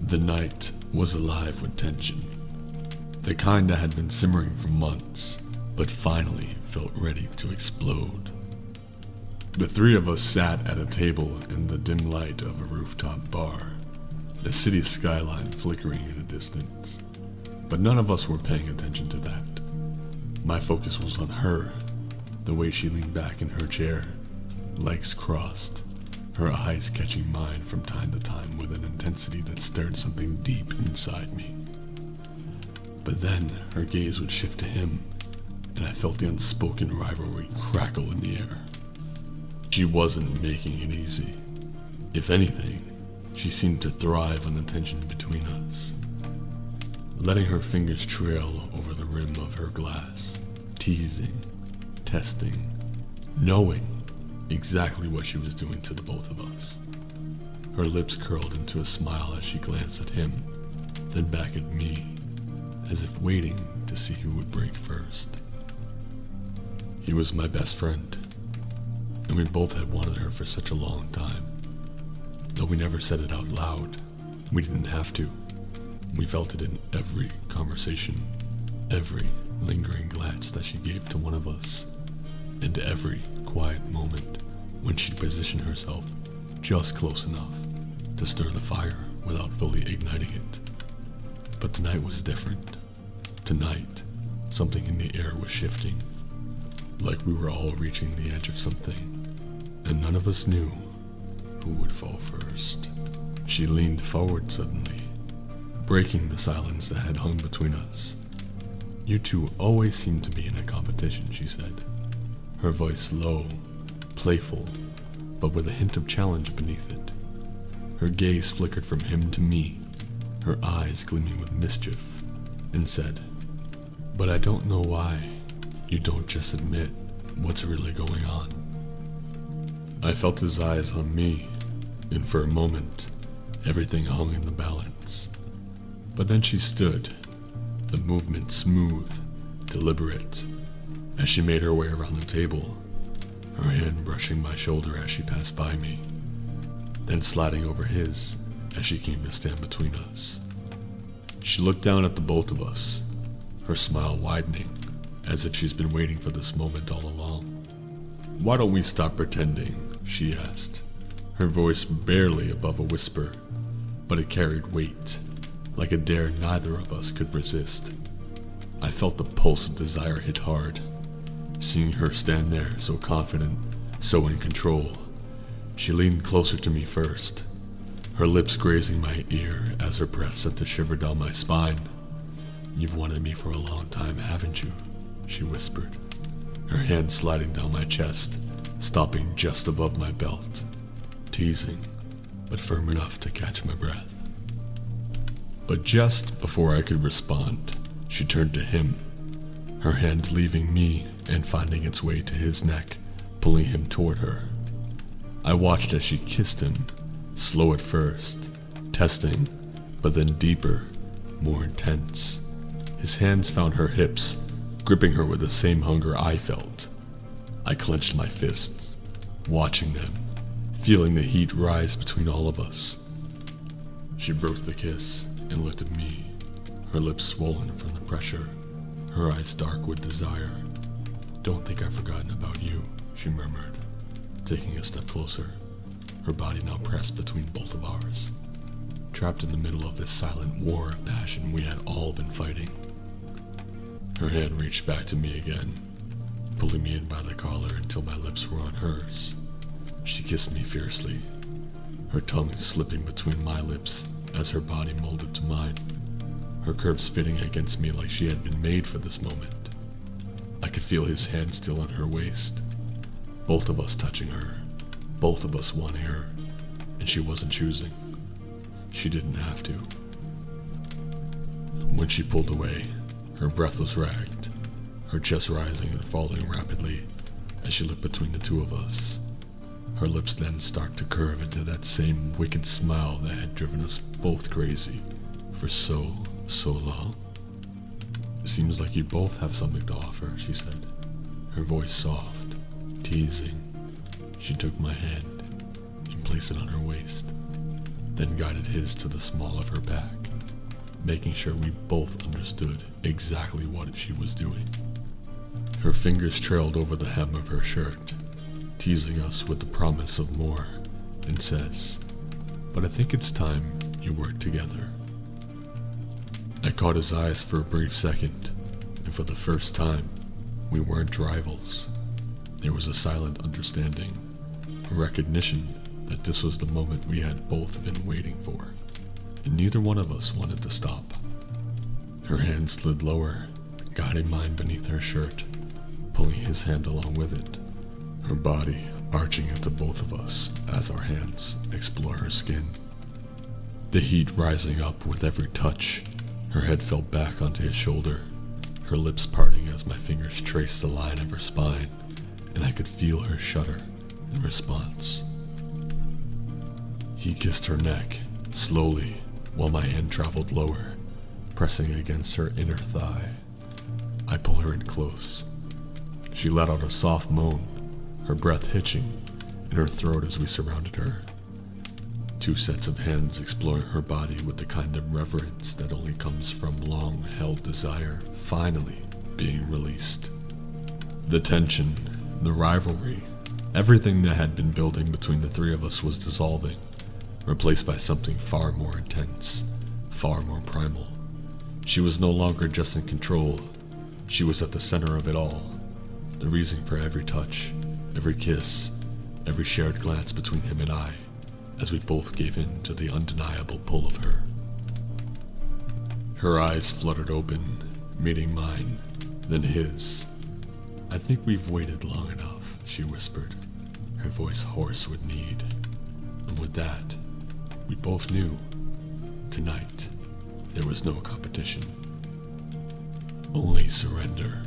The night was alive with tension, the kind that had been simmering for months, but finally felt ready to explode. The three of us sat at a table in the dim light of a rooftop bar, the city skyline flickering in the distance, but none of us were paying attention to that. My focus was on her, the way she leaned back in her chair, legs crossed, her eyes catching mine from time to time with an intensity that stirred something deep inside me. But then her gaze would shift to him, and I felt the unspoken rivalry crackle in the air. She wasn't making it easy. If anything, she seemed to thrive on the tension between us, letting her fingers trail over the rim of her glass, teasing, testing, knowing exactly what she was doing to the both of us. Her lips curled into a smile as she glanced at him, then back at me, as if waiting to see who would break first. He was my best friend, and we both had wanted her for such a long time. Though we never said it out loud, we didn't have to. We felt it in every conversation, every lingering glance that she gave to one of us, and every quiet moment when she'd position herself just close enough to stir the fire without fully igniting it. But tonight was different. Tonight, something in the air was shifting, like we were all reaching the edge of something, and none of us knew who would fall first. She leaned forward suddenly, breaking the silence that had hung between us. "You two always seem to be in a competition," she said, her voice low, playful, but with a hint of challenge beneath it. Her gaze flickered from him to me, her eyes gleaming with mischief, and said, "But I don't know why you don't just admit what's really going on." I felt his eyes on me, and for a moment, everything hung in the balance. But then she stood, the movement smooth, deliberate, as she made her way around the table, her hand brushing my shoulder as she passed by me, then sliding over his as she came to stand between us. She looked down at the both of us, her smile widening, as if she's been waiting for this moment all along. "Why don't we stop pretending?" she asked, her voice barely above a whisper, but it carried weight, like a dare neither of us could resist. I felt the pulse of desire hit hard, seeing her stand there so confident, so in control. She leaned closer to me first, her lips grazing my ear as her breath sent a shiver down my spine. "You've wanted me for a long time, haven't you?" she whispered, her hand sliding down my chest, stopping just above my belt, teasing, but firm enough to catch my breath. But just before I could respond, she turned to him, her hand leaving me and finding its way to his neck, pulling him toward her. I watched as she kissed him, slow at first, testing, but then deeper, more intense. His hands found her hips, gripping her with the same hunger I felt. I clenched my fists, watching them, feeling the heat rise between all of us. She broke the kiss and looked at me, her lips swollen from the pressure, her eyes dark with desire. "Don't think I've forgotten about you," she murmured, taking a step closer, her body now pressed between both of ours, trapped in the middle of this silent war of passion we had all been fighting. Her hand reached back to me again, pulling me in by the collar until my lips were on hers. She kissed me fiercely, her tongue slipping between my lips as her body molded to mine, her curves fitting against me like she had been made for this moment. I could feel his hand still on her waist, both of us touching her, both of us wanting her, and she wasn't choosing. She didn't have to. When she pulled away, her breath was ragged, her chest rising and falling rapidly as she looked between the two of us. Her lips then started to curve into that same wicked smile that had driven us both crazy for so long. "It seems like you both have something to offer," she said, her voice soft, teasing. She took my hand and placed it on her waist. then guided his to the small of her back, making sure we both understood exactly what she was doing. Her fingers trailed over the hem of her shirt, teasing us with the promise of more, and says, "But I think it's time you work together." I caught his eyes for a brief second, and for the first time, we weren't rivals. There was a silent understanding, a recognition that this was the moment we had both been waiting for, and neither one of us wanted to stop. Her hand slid lower, guiding mine beneath her shirt, pulling his hand along with it, her body arching into both of us as our hands explore her skin. The heat rising up with every touch, her head fell back onto his shoulder, her lips parting as my fingers traced the line of her spine, and I could feel her shudder in response. He kissed her neck, slowly, while my hand traveled lower, pressing against her inner thigh. I pull her in close. She let out a soft moan, her breath hitching in her throat as we surrounded her. Two sets of hands exploring her body with the kind of reverence that only comes from long-held desire finally being released. The tension, the rivalry, everything that had been building between the three of us was dissolving, replaced by something far more intense, far more primal. She was no longer just in control. She was at the center of it all, the reason for every touch, every kiss, every shared glance between him and I, as we both gave in to the undeniable pull of her. Her eyes fluttered open, meeting mine, then his. "I think we've waited long enough," she whispered, her voice hoarse with need. And with that, we both knew, tonight, there was no competition. Only surrender.